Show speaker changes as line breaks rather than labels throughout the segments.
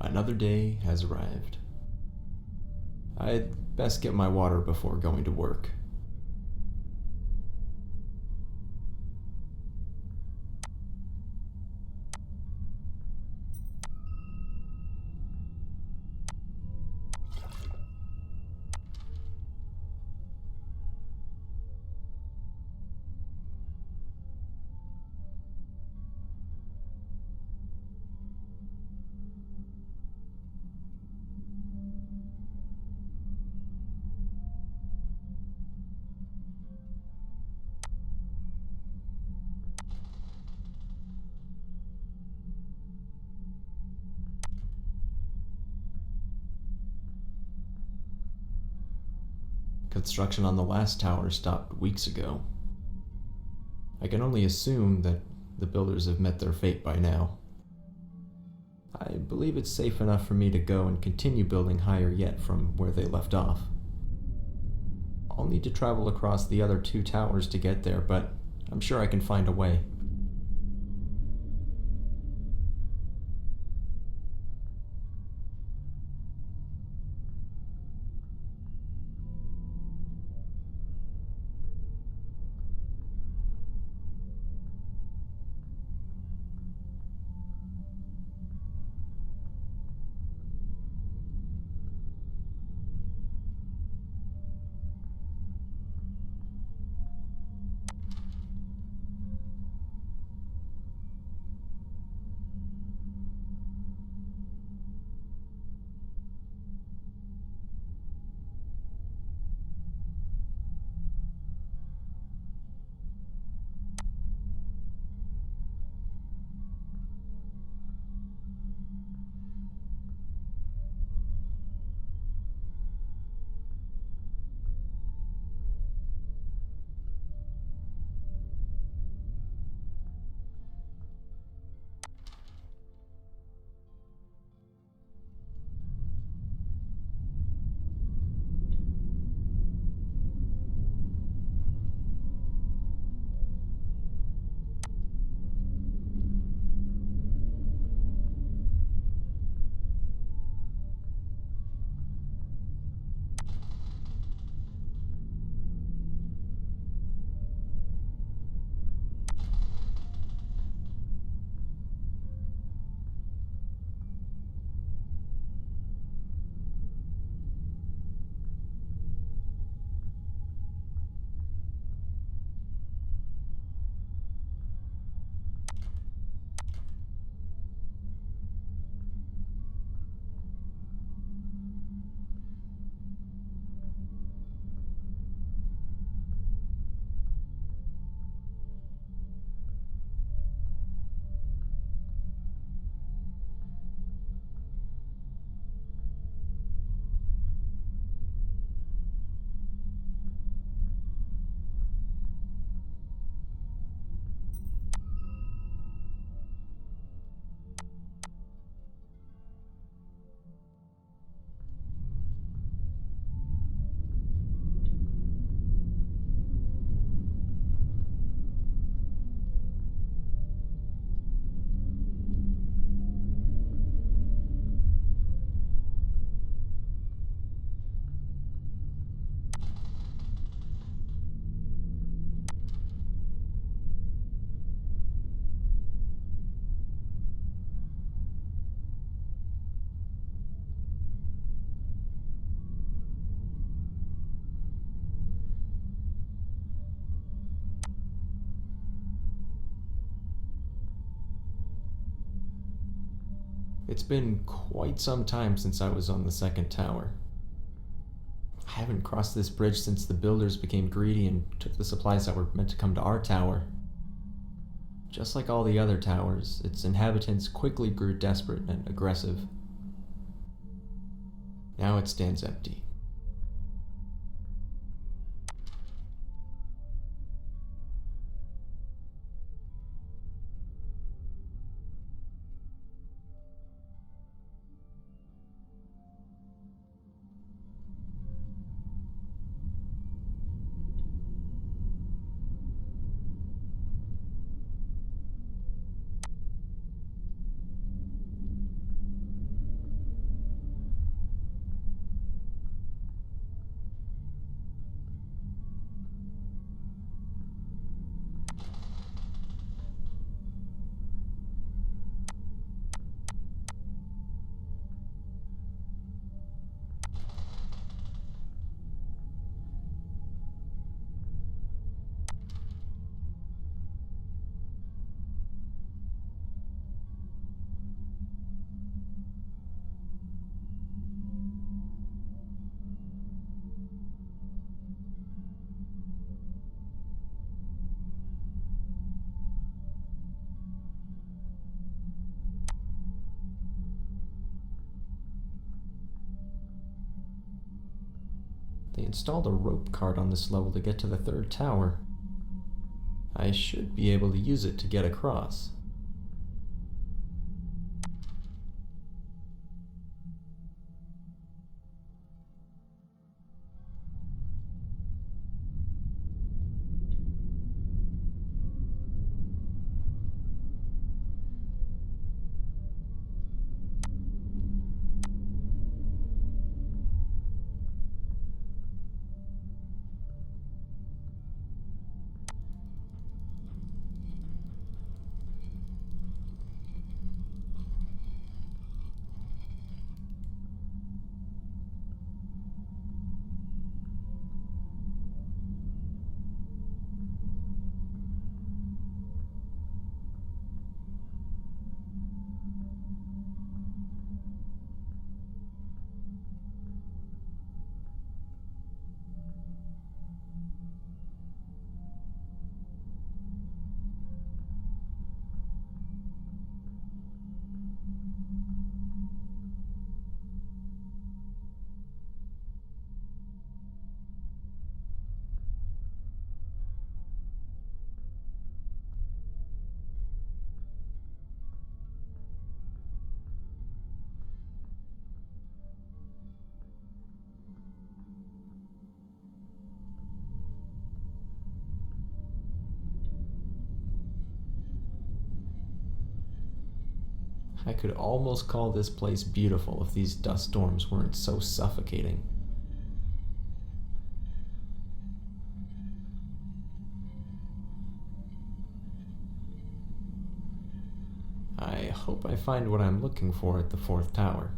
Another day has arrived. I'd best get my water before going to work. Construction on the last tower stopped weeks ago. I can only assume that the builders have met their fate by now. I believe it's safe enough for me to go and continue building higher yet from where they left off. I'll need to travel across the other 2 towers to get there, but I'm sure I can find a way. It's been quite some time since I was on the 2nd tower. I haven't crossed this bridge since the builders became greedy and took the supplies that were meant to come to our tower. Just like all the other towers, its inhabitants quickly grew desperate and aggressive. Now it stands empty. installed a rope cart on this level to get to the third tower. I should be able to use it to get across. I could almost call this place beautiful if these dust storms weren't so suffocating. I hope I find what I'm looking for at the fourth tower.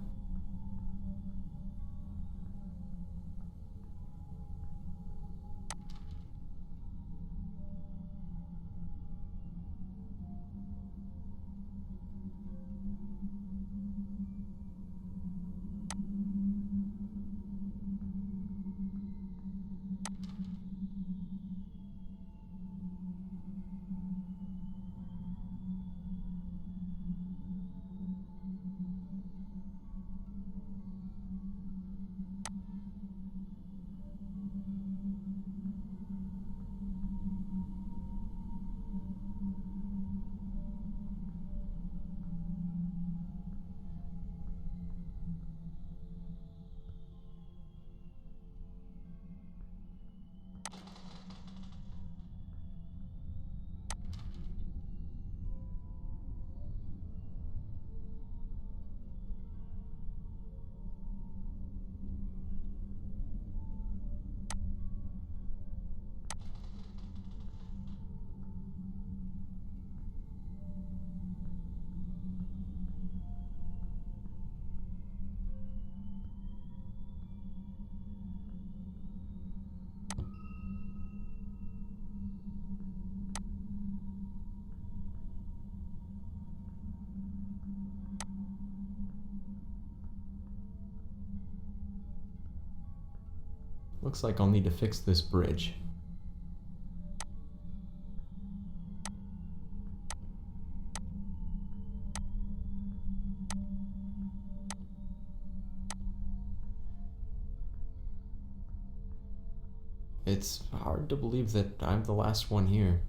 Looks like I'll need to fix this bridge. It's hard to believe that I'm the last one here.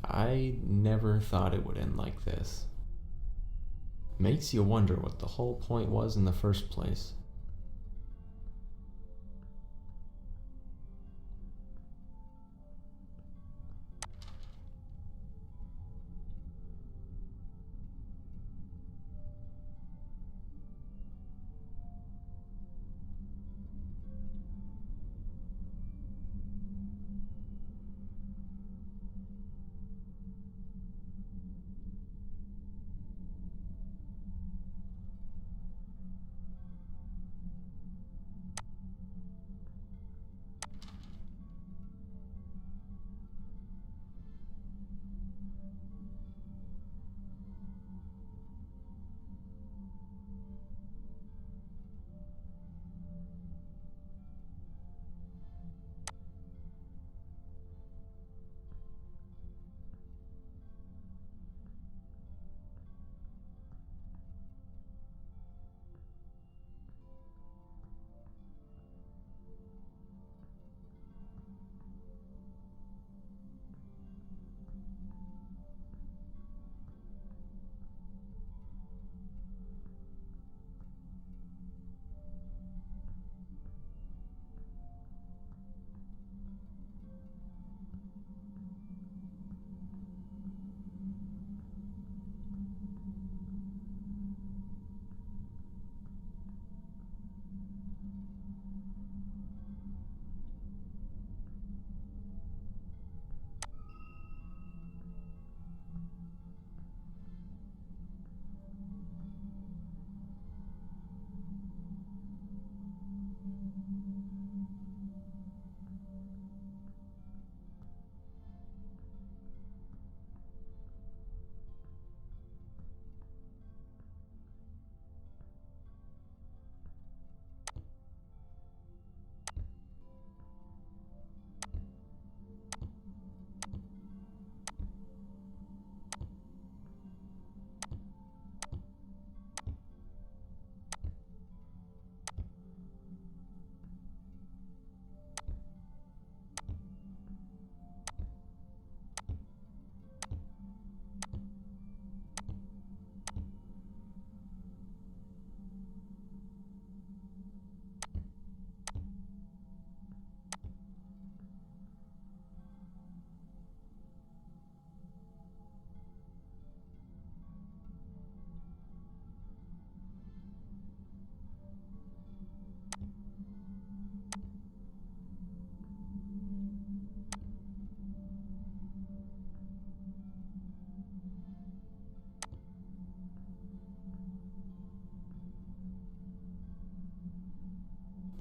I never thought it would end like this. Makes you wonder what the whole point was in the first place.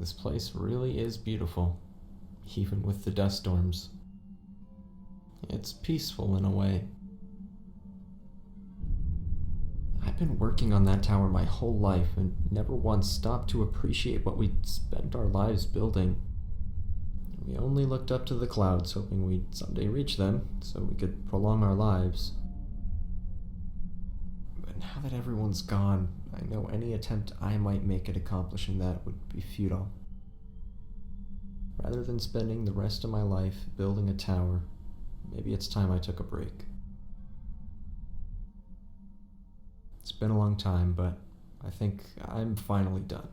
This place really is beautiful, even with the dust storms. It's peaceful in a way. I've been working on that tower my whole life and never once stopped to appreciate what we'd spent our lives building. We only looked up to the clouds, hoping we'd someday reach them so we could prolong our lives. But now that everyone's gone, I know any attempt I might make at accomplishing that would be futile. Rather than spending the rest of my life building a tower, maybe it's time I took a break. It's been a long time, but I think I'm finally done.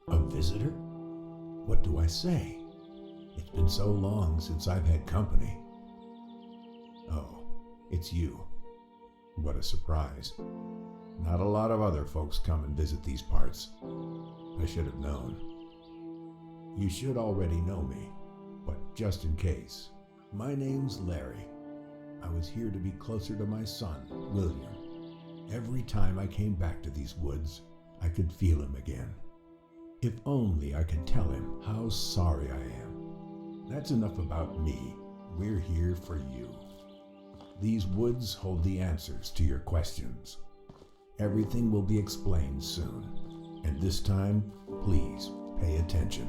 A visitor? What do I say? It's been so long since I've had company. Oh, it's you. What a surprise. Not a lot of other folks come and visit these parts. I should have known. You should already know me, but just in case. My name's Larry. I was here to be closer to my son, William. Every time I came back to these woods, I could feel him again. If only I could tell him how sorry I am. That's enough about me. We're here for you. These woods hold the answers to your questions. Everything will be explained soon. And this time, please pay attention.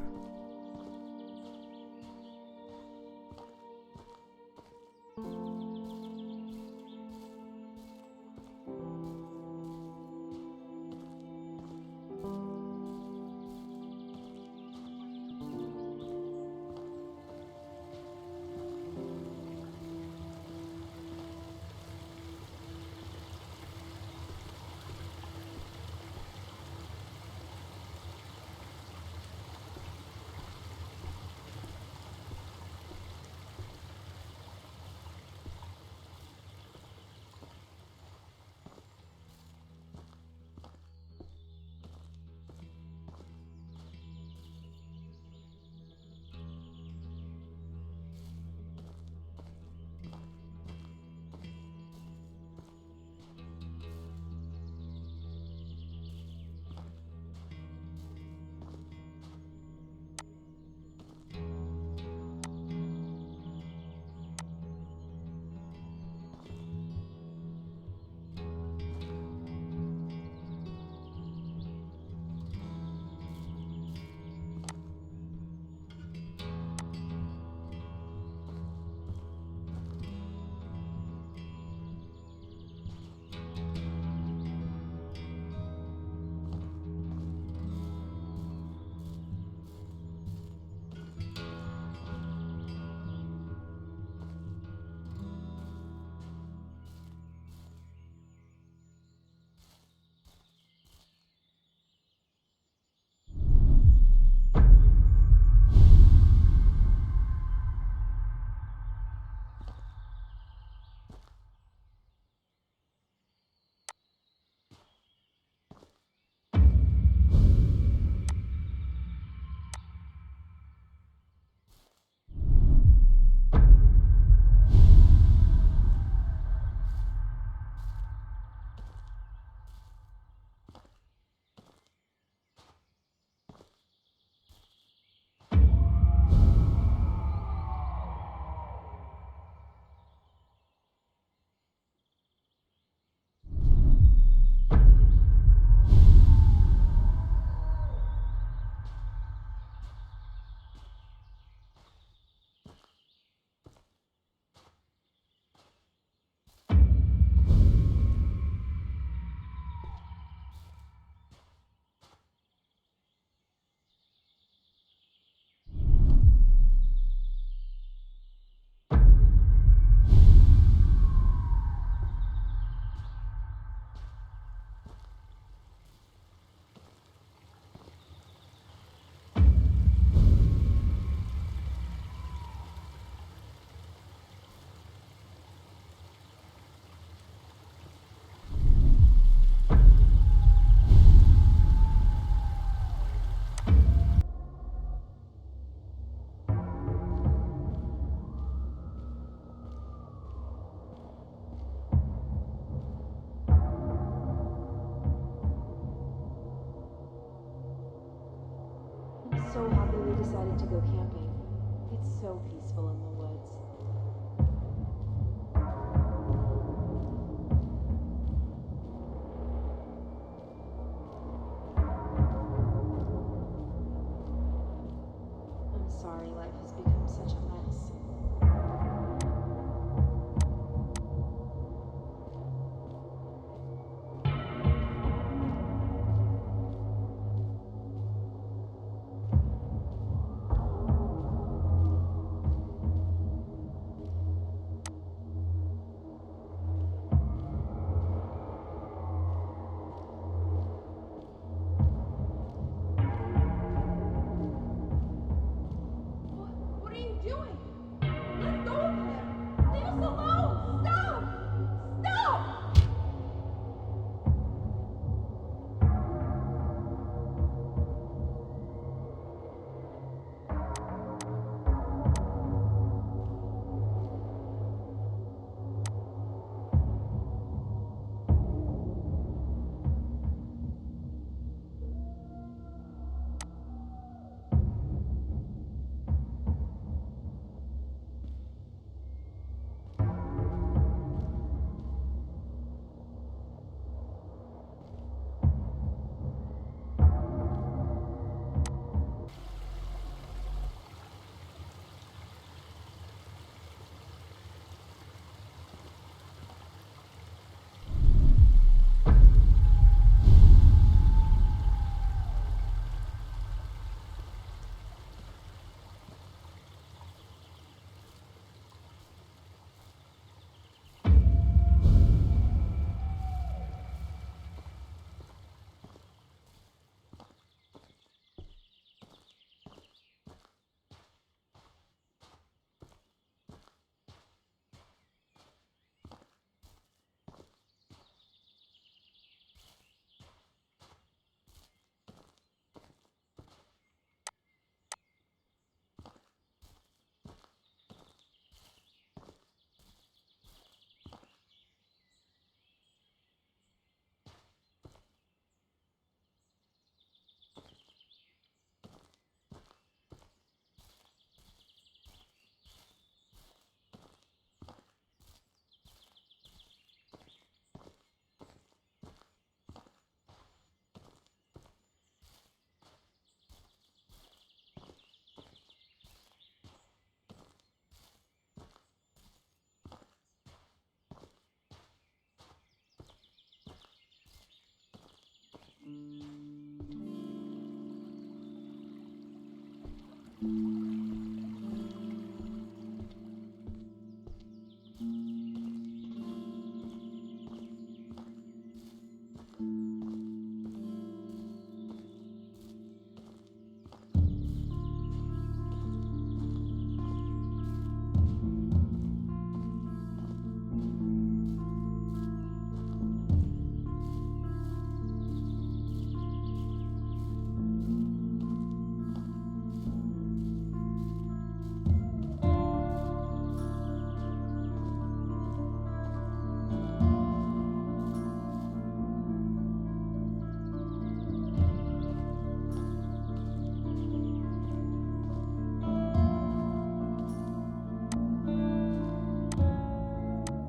so happy we decided to go camping. It's so peaceful in the woods. I'm sorry life has become such a mess. What are you doing? Let go of him! Leave us alone! Stop! Stop!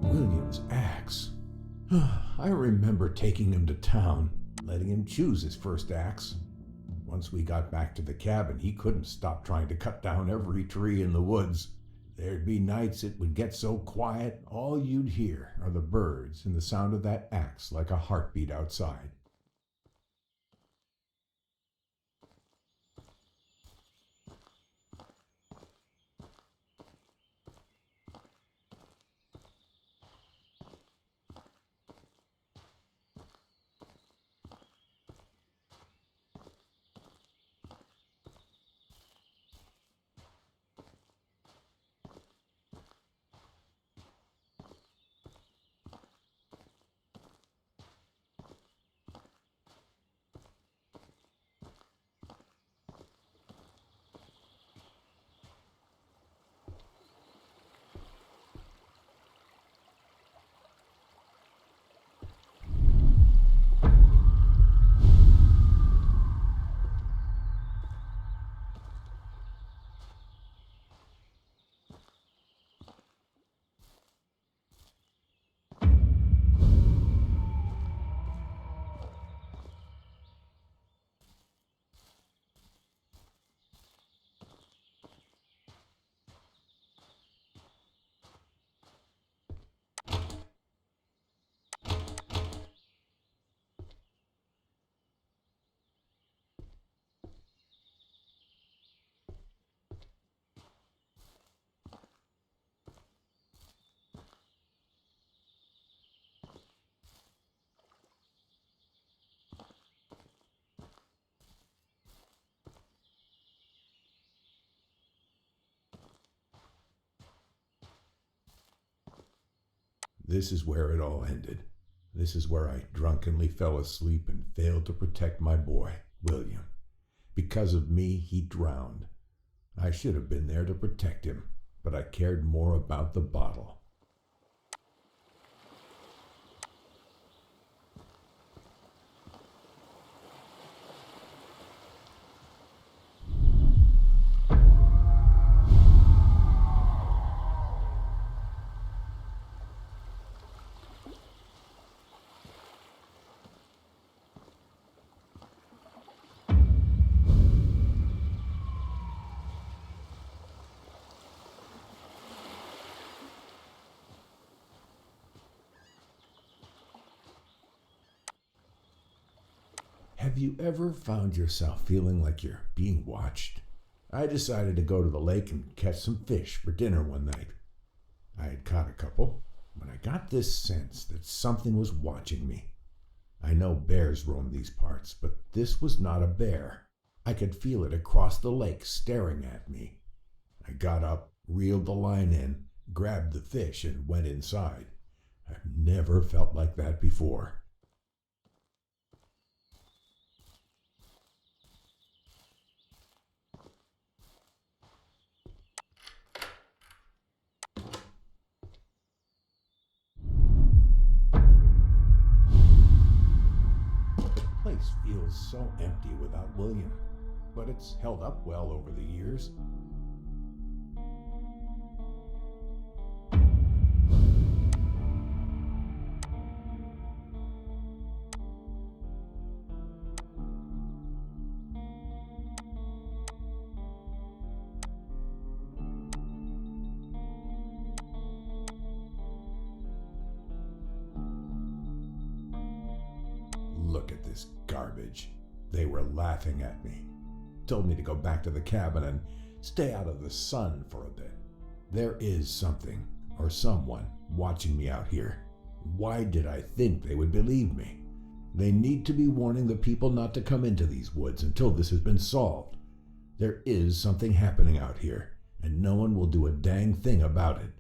William's axe. I remember taking him to town, letting him choose his first axe. Once we got back to the cabin, he couldn't stop trying to cut down every tree in the woods. There'd be nights it would get so quiet, all you'd hear are the birds and the sound of that axe like a heartbeat outside. This is where it all ended. This is where I drunkenly fell asleep and failed to protect my boy, William. Because of me, he drowned. I should have been there to protect him, but I cared more about the bottle. Have you ever found yourself feeling like you're being watched? I decided to go to the lake and catch some fish for dinner one night. I had caught a couple, but I got this sense that something was watching me. I know bears roam these parts, but this was not a bear. I could feel it across the lake staring at me. I got up, reeled the line in, grabbed the fish, and went inside. I've never felt like that before. The place feels so empty without William, but it's held up well over the years. Look at this garbage. They were laughing at me. Told me to go back to the cabin and stay out of the sun for a bit. There is something, or someone, watching me out here. Why did I think they would believe me? They need to be warning the people not to come into these woods until this has been solved. There is something happening out here, and no one will do a dang thing about it.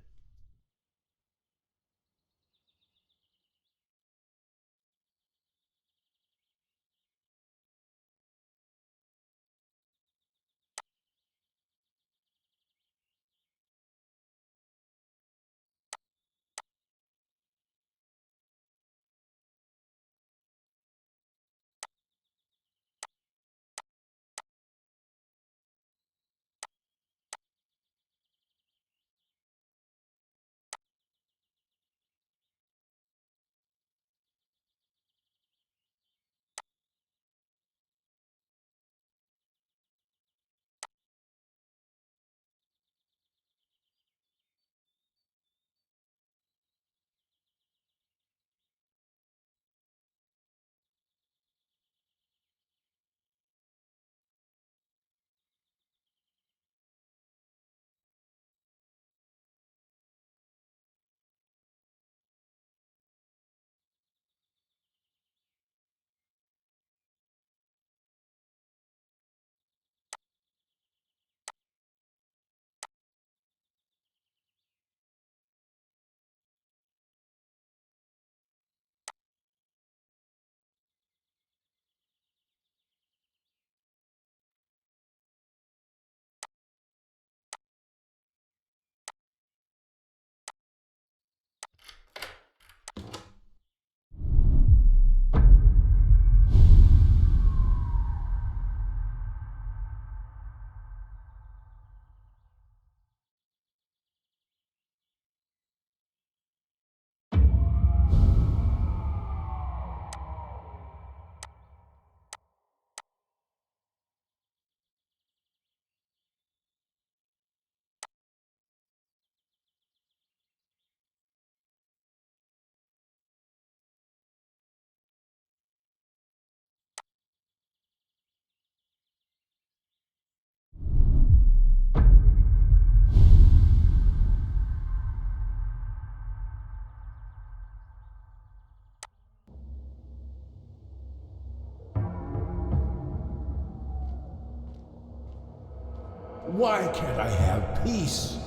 Why can't I have peace?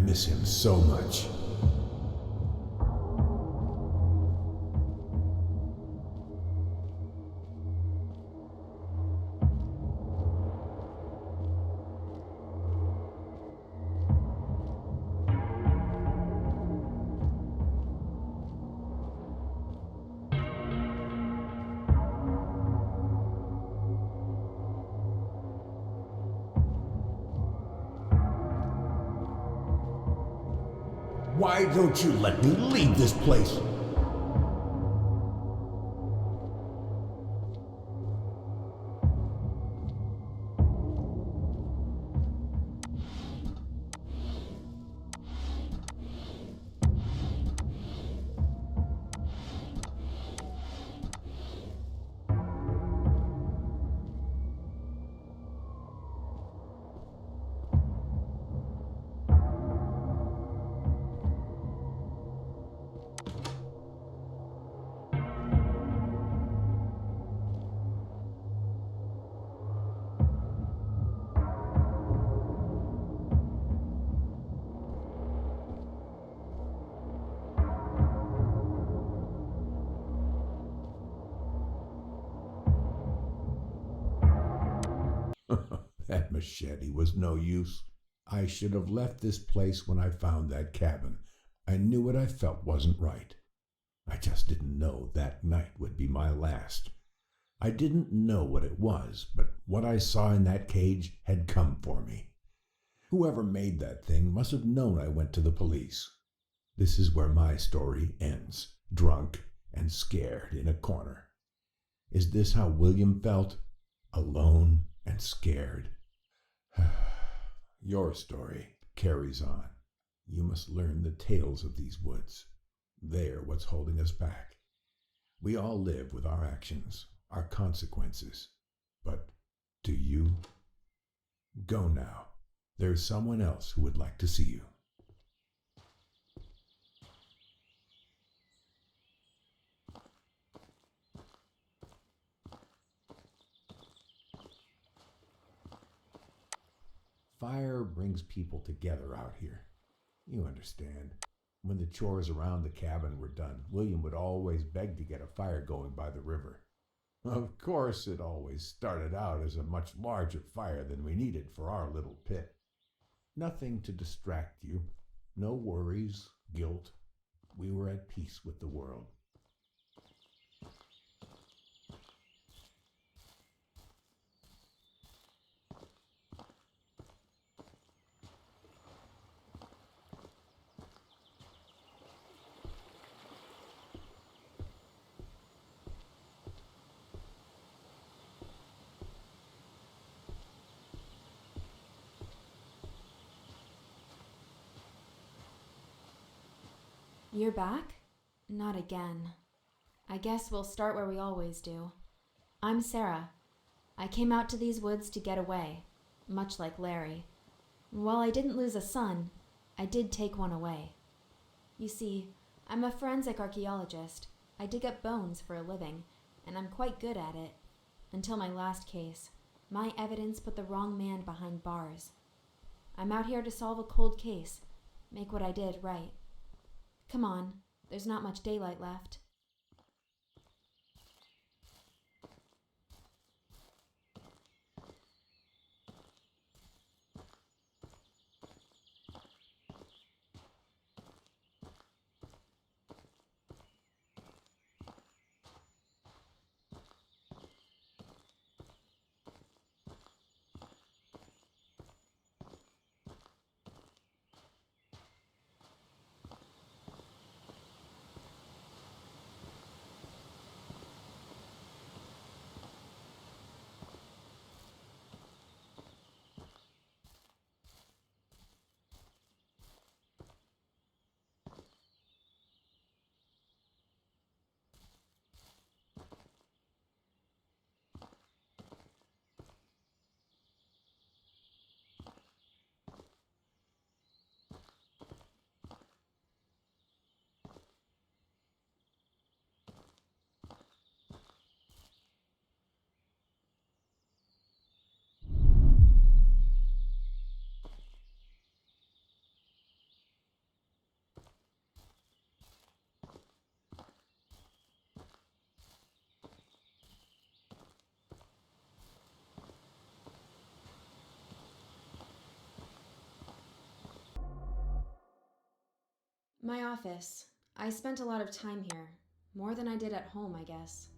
miss him so much. Why don't you let me leave this place? That machete was no use. I should have left this place when I found that cabin. I knew what I felt wasn't right. I just didn't know that night would be my last. I didn't know what it was, but what I saw in that cage had come for me. Whoever made that thing must have known I went to the police. This is where my story ends, drunk and scared in a corner. Is this how William felt? Alone and scared? Your story carries on. You must learn the tales of these woods. They're what's holding us back. We all live with our actions, our consequences. But do you? Go now. There's someone else who would like to see you. Fire brings people together out here. You understand. When the chores around the cabin were done, William would always beg to get a fire going by the river. Of course, it always started out as a much larger fire than we needed for our little pit. Nothing to distract you. No worries, guilt. We were at peace with the world.
You're back? Not again. I guess we'll start where we always do. I'm Sarah. I came out to these woods to get away, much like Larry. While I didn't lose a son, I did take one away. You see, I'm a forensic archaeologist. I dig up bones for a living, and I'm quite good at it. Until my last case, my evidence put the wrong man behind bars. I'm out here to solve a cold case, make what I did right. Come on, there's not much daylight left. My office. I spent a lot of time here. More than I did at home, I guess.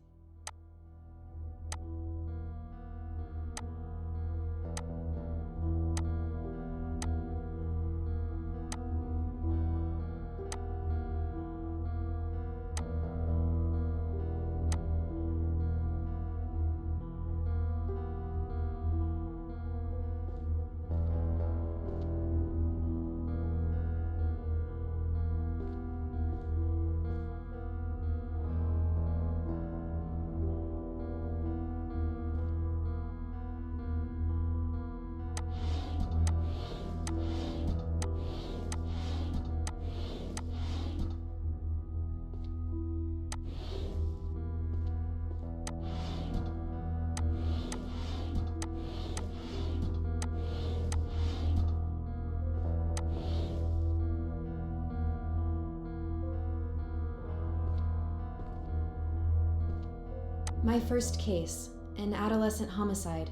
My first case, an adolescent homicide.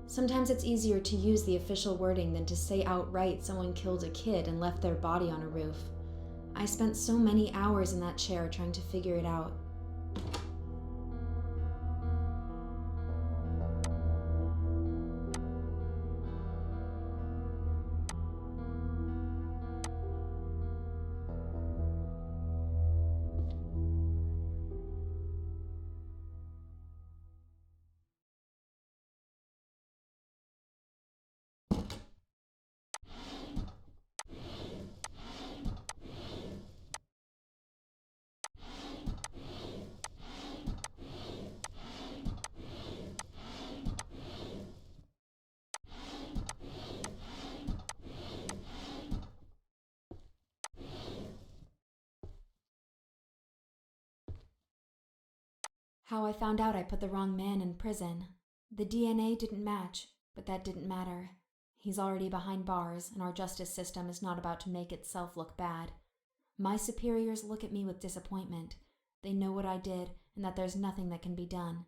Sometimes it's easier to use the official wording than to say outright someone killed a kid and left their body on a roof. I spent so many hours in that chair trying to figure it out. How I found out I put the wrong man in prison. The DNA didn't match, but that didn't matter. He's already behind bars, and our justice system is not about to make itself look bad. My superiors look at me with disappointment. They know what I did, and that there's nothing that can be done.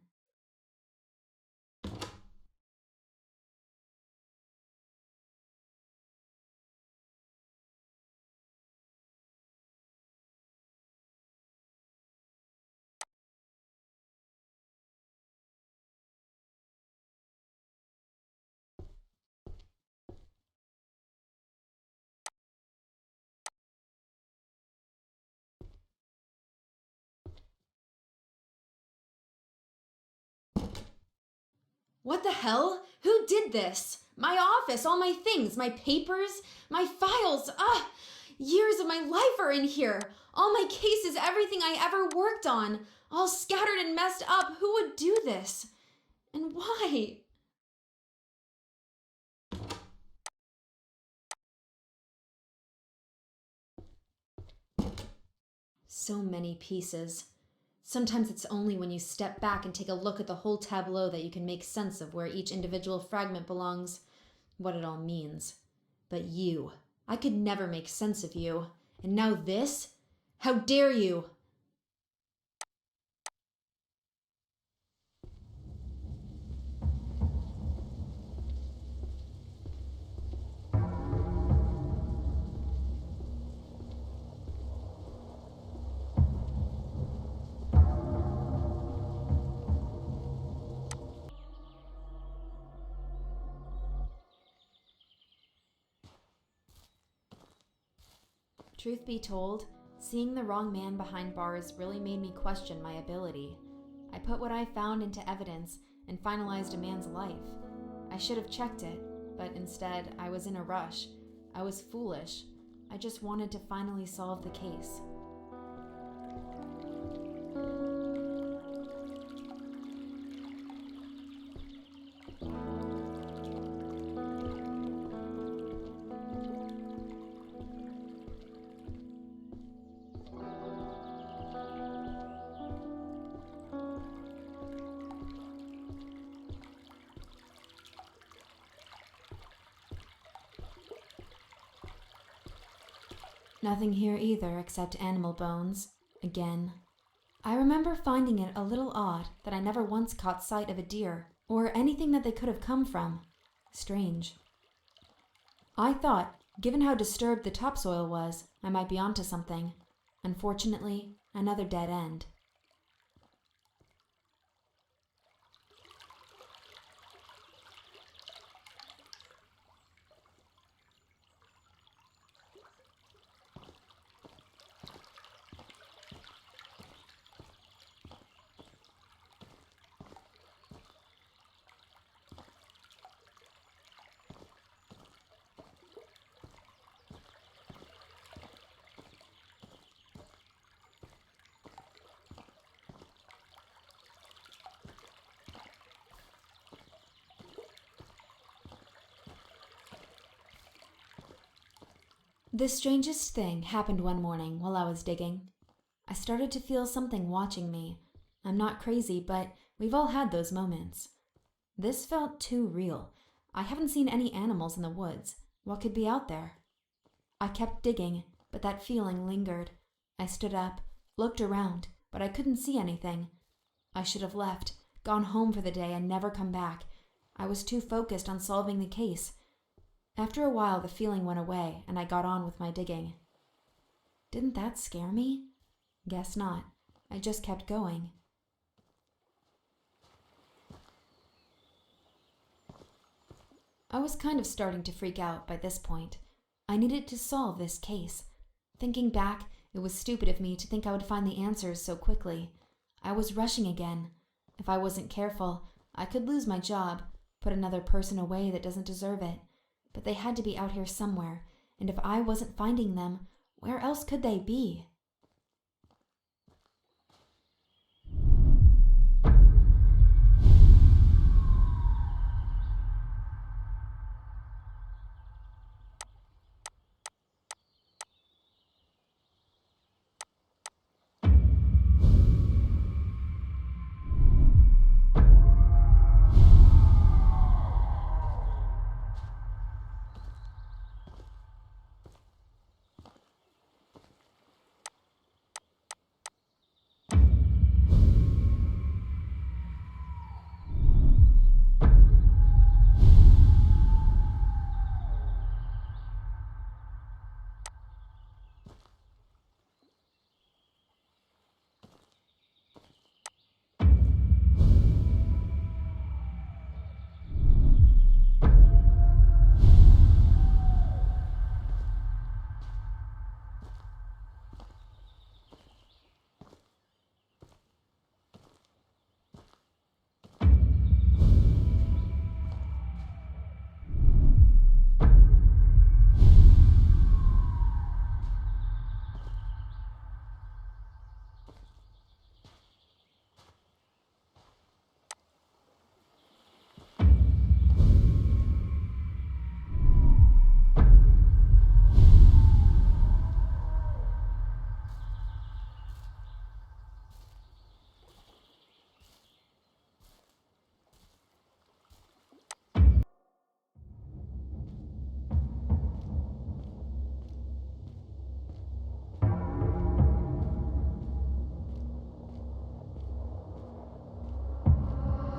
What the hell? Who did this? My office, all my things, my papers, my files. Years of my life are in here. All my cases, everything I ever worked on, all scattered and messed up. Who would do this? And why? So many pieces. Sometimes it's only when you step back and take a look at the whole tableau that you can make sense of where each individual fragment belongs, what it all means. But you, I could never make sense of you. And now this? How dare you? Truth be told, seeing the wrong man behind bars really made me question my ability. I put what I found into evidence and finalized a man's life. I should have checked it, but instead I was in a rush. I was foolish. I just wanted to finally solve the case. Nothing here either except animal bones. Again. I remember finding it a little odd that I never once caught sight of a deer, or anything that they could have come from. Strange. I thought, Given how disturbed the topsoil was, I might be onto something. Unfortunately, another dead end. The strangest thing happened one morning while I was digging. I started to feel something watching me. I'm not crazy, but we've all had those moments. This felt too real. I haven't seen any animals in the woods. What could be out there? I kept digging, but that feeling lingered. I stood up, looked around, but I couldn't see anything. I should have left, gone home for the day and never come back. I was too focused on solving the case. After a while, the feeling went away, and I got on with my digging. Didn't that scare me? Guess not. I just kept going. I was kind of starting to freak out by this point. I needed to solve this case. Thinking back, it was stupid of me to think I would find the answers so quickly. I was rushing again. If I wasn't careful, I could lose my job, put another person away that doesn't deserve it. But they had to be out here somewhere, and if I wasn't finding them, where else could they be?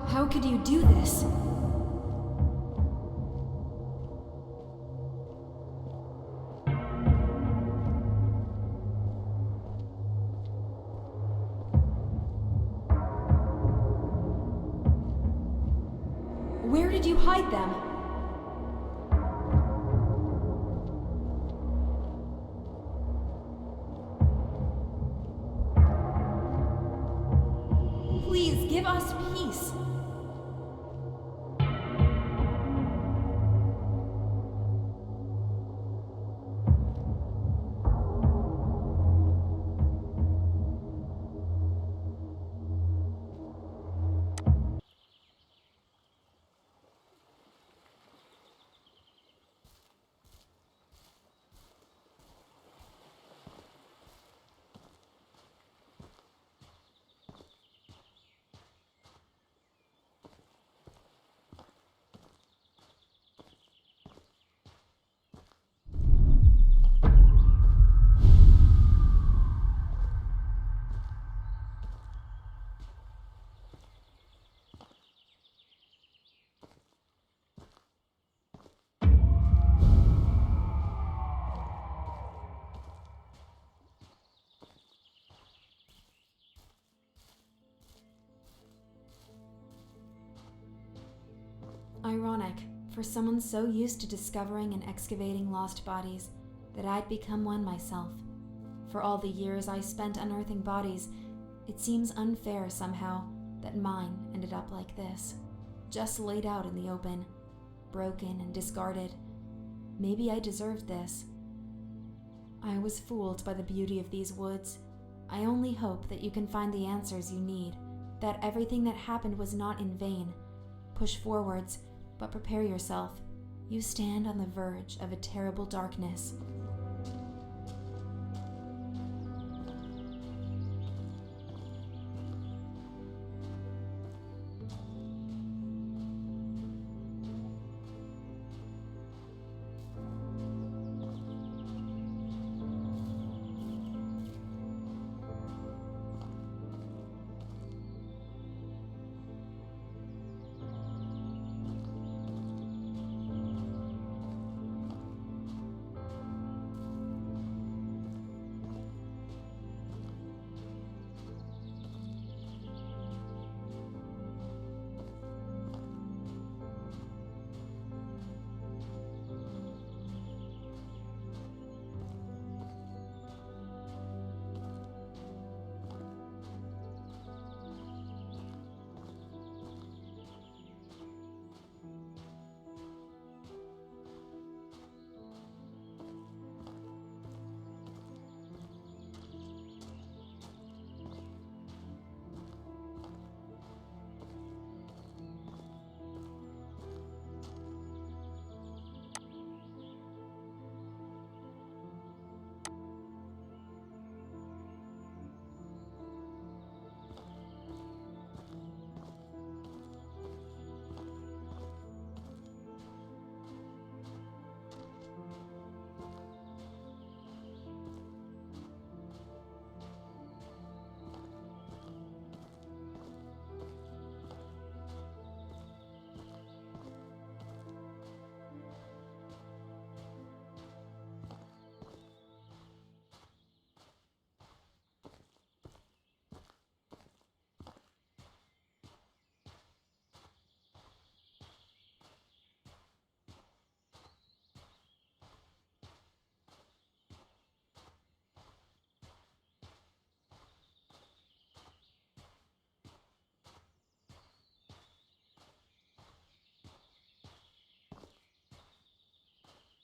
How could you do this? Where did you hide them? Please give us peace. Ironic, for someone so used to discovering and excavating lost bodies, that I'd become one myself. For all the years I spent unearthing bodies, it seems unfair somehow that mine ended up like this, just laid out in the open, broken and discarded. Maybe I deserved this. I was fooled by the beauty of these woods. I only hope that you can find the answers you need, that everything that happened was not in vain. Push forwards, but prepare yourself. You stand on the verge of a terrible darkness.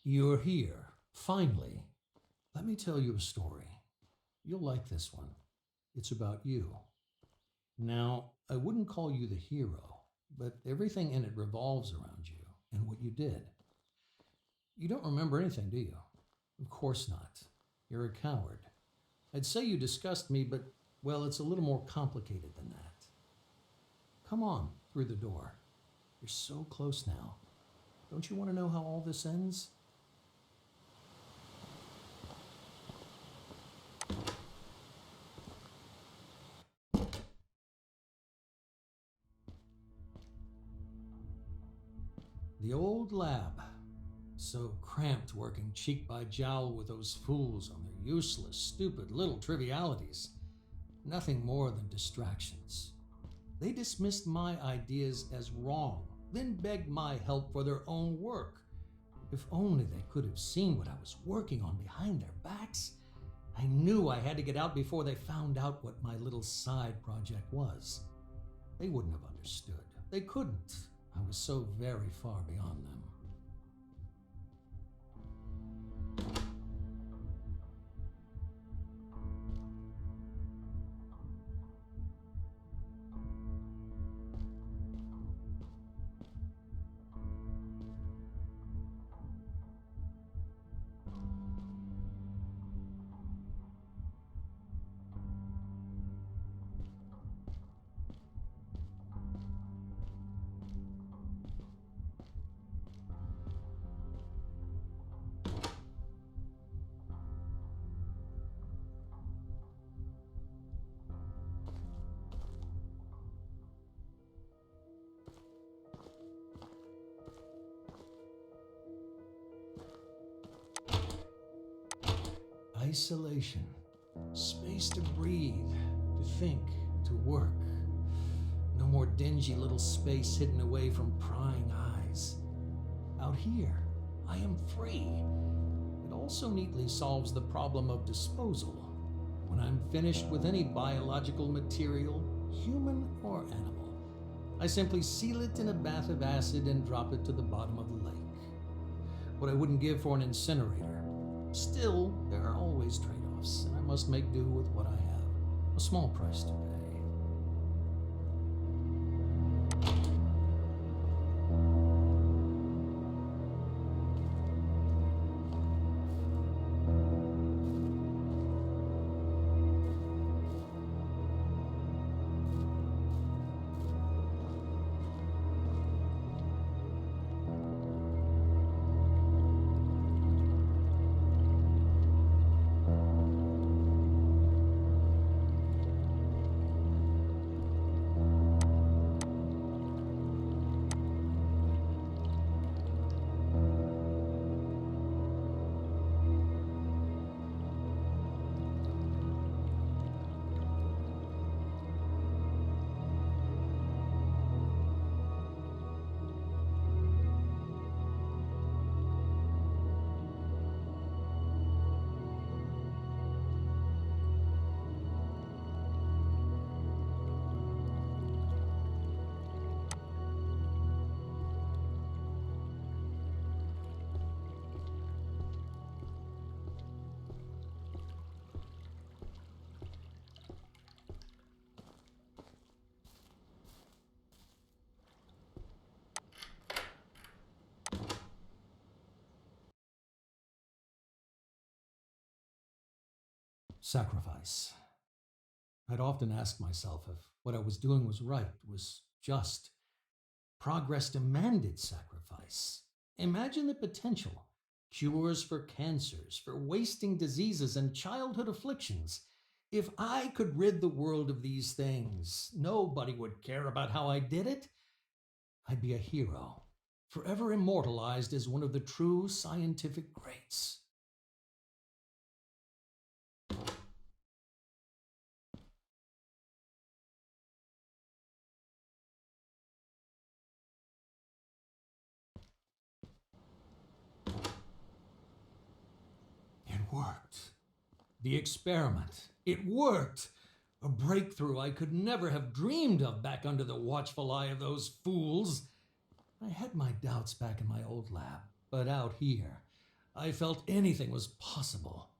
You're here, finally. Let me tell you a story. You'll like this one. It's about you. Now, I wouldn't call you the hero, but everything in it revolves around you and what you did. You don't remember anything, do you? Of course not. You're a coward. I'd say you disgust me, but, well, it's a little more complicated than that. Come on, through the door. You're so close now. Don't you want to know how all this ends? The old lab. So cramped working cheek by jowl with those fools on their useless, stupid little trivialities. Nothing more than distractions. They dismissed my ideas as wrong, then begged my help for their own work. If only they could have seen what I was working on behind their backs. I knew I had to get out before they found out what my little side project was. They wouldn't have understood. They couldn't. I was so very far beyond them. Isolation. Space to breathe, to think, to work. No more dingy little space hidden away from prying eyes. eyes. Out here, I am free. It also neatly solves the problem of disposal. When I'm finished with any biological material, human or animal, I simply seal it in a bath of acid and drop it to the bottom of the lake. What I wouldn't give for an incinerator. Still, there are always trade-offs, and I must make do with what I have. A small price to pay. Sacrifice. I'd often ask myself if what I was doing was right, was just. Progress demanded sacrifice. Imagine the potential. Cures for cancers, for wasting diseases and childhood afflictions. If I could rid the world of these things, nobody would care about how I did it. I'd be a hero, forever immortalized as one of the true scientific greats. It worked. The experiment. It worked. A breakthrough I could never have dreamed of back under the watchful eye of those fools. I had my doubts back in my old lab, but out here, I felt anything was possible.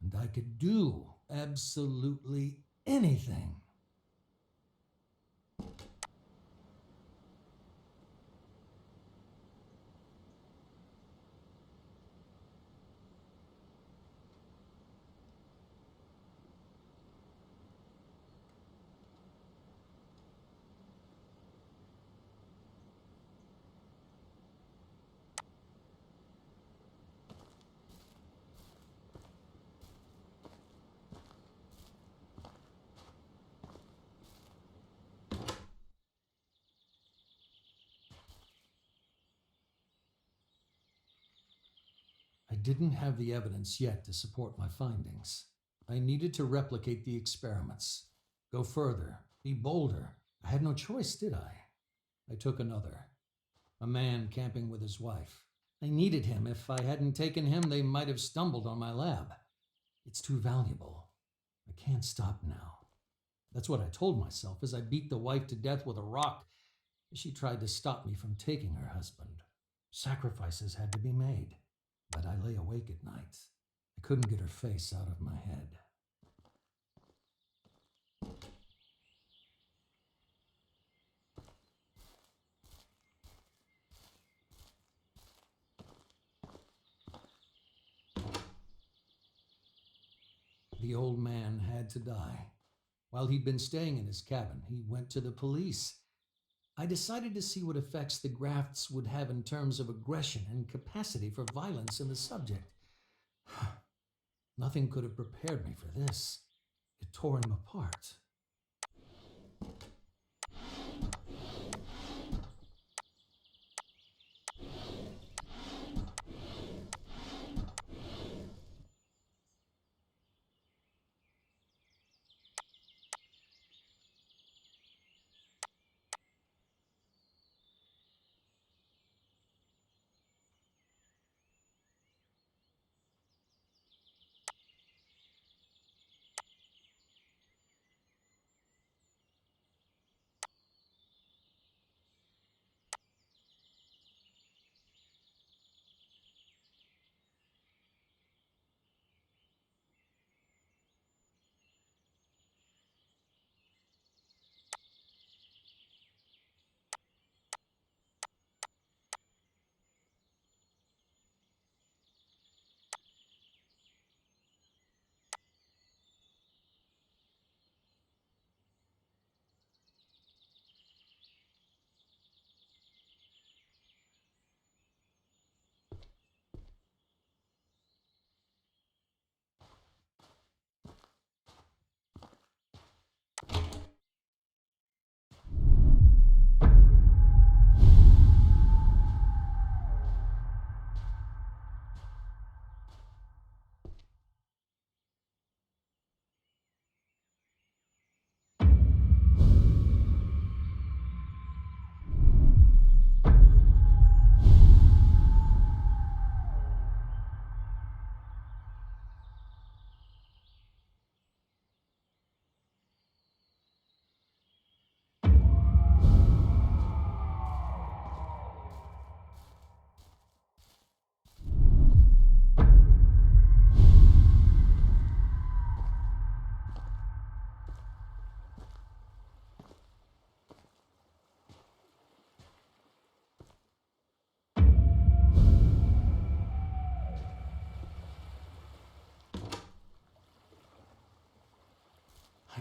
And I could do absolutely anything. I didn't have the evidence yet to support my findings. I needed to replicate the experiments. Go further, be bolder. I had no choice, did I? I took another. A man camping with his wife. I needed him. If I hadn't taken him, they might have stumbled on my lab. It's too valuable. I can't stop now. That's what I told myself as I beat the wife to death with a rock as she tried to stop me from taking her husband. Sacrifices had to be made. But I lay awake at night. I couldn't get her face out of my head. The old man had to die. While he'd been staying in his cabin, he went to the police. I decided to see what effects the grafts would have in terms of aggression and capacity for violence in the subject. Nothing could have prepared me for this. It tore him apart.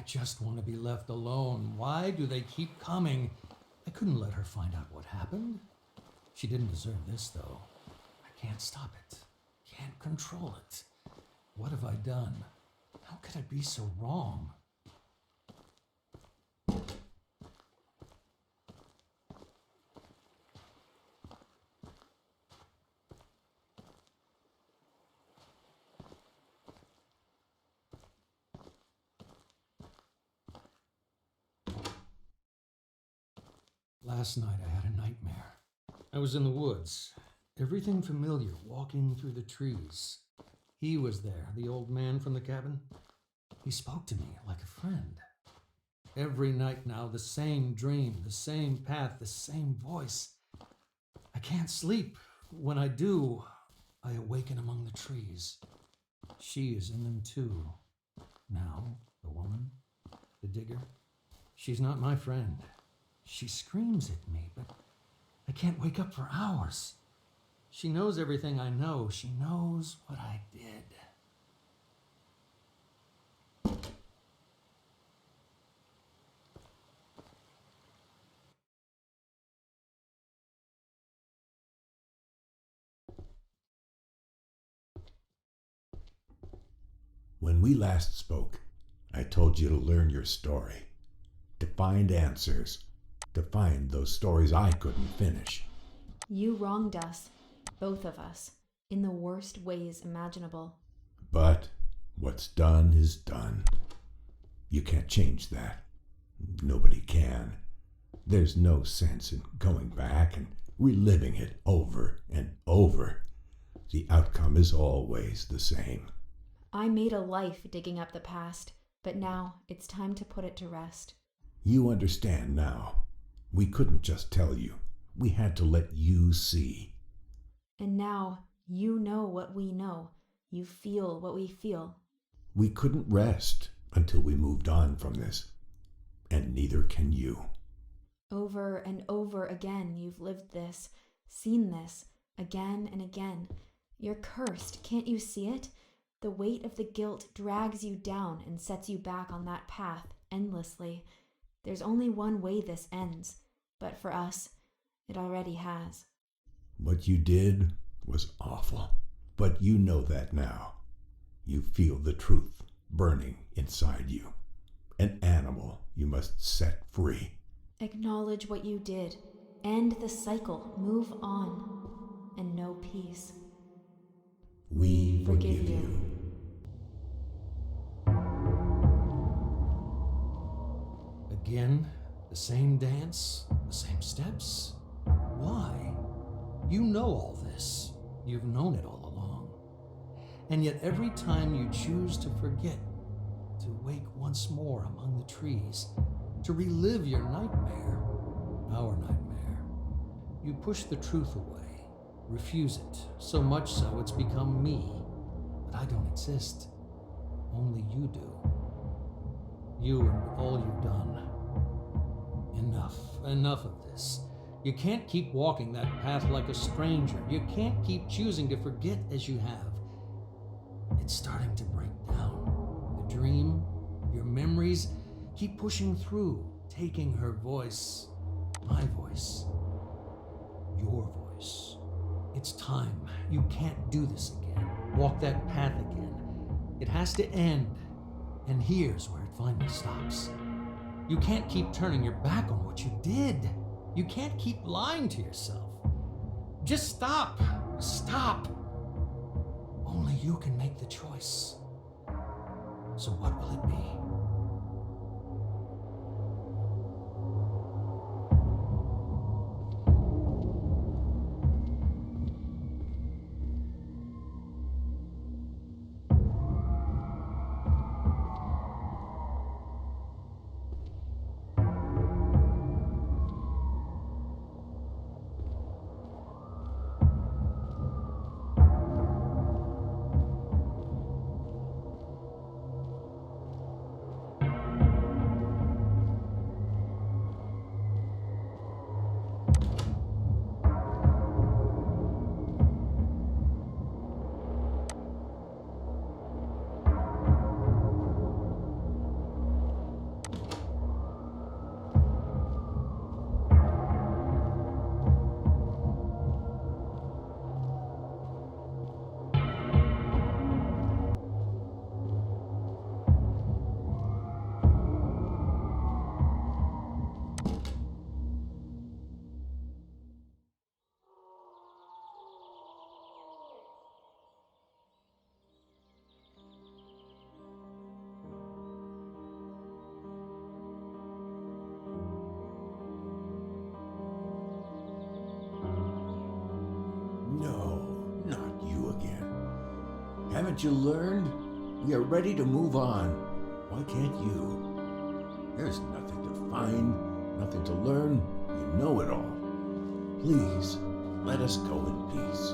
I just want to be left alone. Why do they keep coming? I couldn't let her find out what happened. She didn't deserve this, though. I can't stop it. Can't control it. What have I done? How could I be so wrong? Last night I had a nightmare. I was in the woods. Everything familiar, walking through the trees. He was there, the old man from the cabin. He spoke to me like a friend. Every night now, the same dream, the same path, the same voice. I can't sleep. When I do, I awaken among the trees. She is in them too. Now, the woman, the digger, she's not my friend. She screams at me, but I can't wake up for hours. She knows everything I know. She knows what I did.
When we last spoke, I told you to learn your story, to find answers, to find those stories I couldn't finish.
You wronged us, both of us, in the worst ways imaginable.
But what's done is done. You can't change that. Nobody can. There's no sense in going back and reliving it over and over. The outcome is always the same.
I made a life digging up the past, but now it's time to put it to rest.
You understand now. We couldn't just tell you. We had to let you see.
And now you know what we know. You feel what we feel.
We couldn't rest until we moved on from this. And neither can you.
Over and over again you've lived this, seen this, again and again. You're cursed, can't you see it? The weight of the guilt drags you down and sets you back on that path endlessly. There's only one way this ends, but for us, it already has.
What you did was awful, but you know that now. You feel the truth burning inside you. An animal you must set free.
Acknowledge what you did. End the cycle. Move on. And know peace.
We forgive you.
Again, the same dance, the same steps. Why? You know all this. You've known it all along. And yet every time you choose to forget, to wake once more among the trees, to relive your nightmare, our nightmare, you push the truth away, refuse it, so much so it's become me. But I don't exist. Only you do. You and all you've done. Enough of this. You can't keep walking that path like a stranger. You can't keep choosing to forget as you have. It's starting to break down. The dream, your memories, keep pushing through, taking her voice, my voice, your voice. It's time. You can't do this again. Walk that path again. It has to end. And here's where it finally stops. You can't keep turning your back on what you did. You can't keep lying to yourself. Just stop. Stop. Only you can make the choice. So what will it be?
Haven't you learned? We are ready to move on. Why can't you? There's nothing to find, nothing to learn. You know it all. Please, let us go in peace.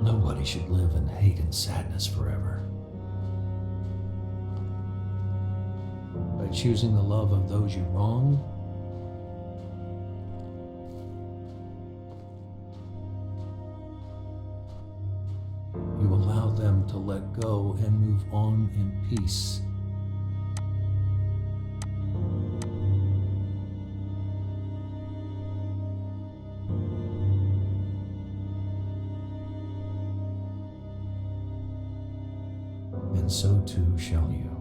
Nobody should live in hate and sadness forever. By choosing the love of those you wrong, you allow them to let go and move on in peace. And so too shall you.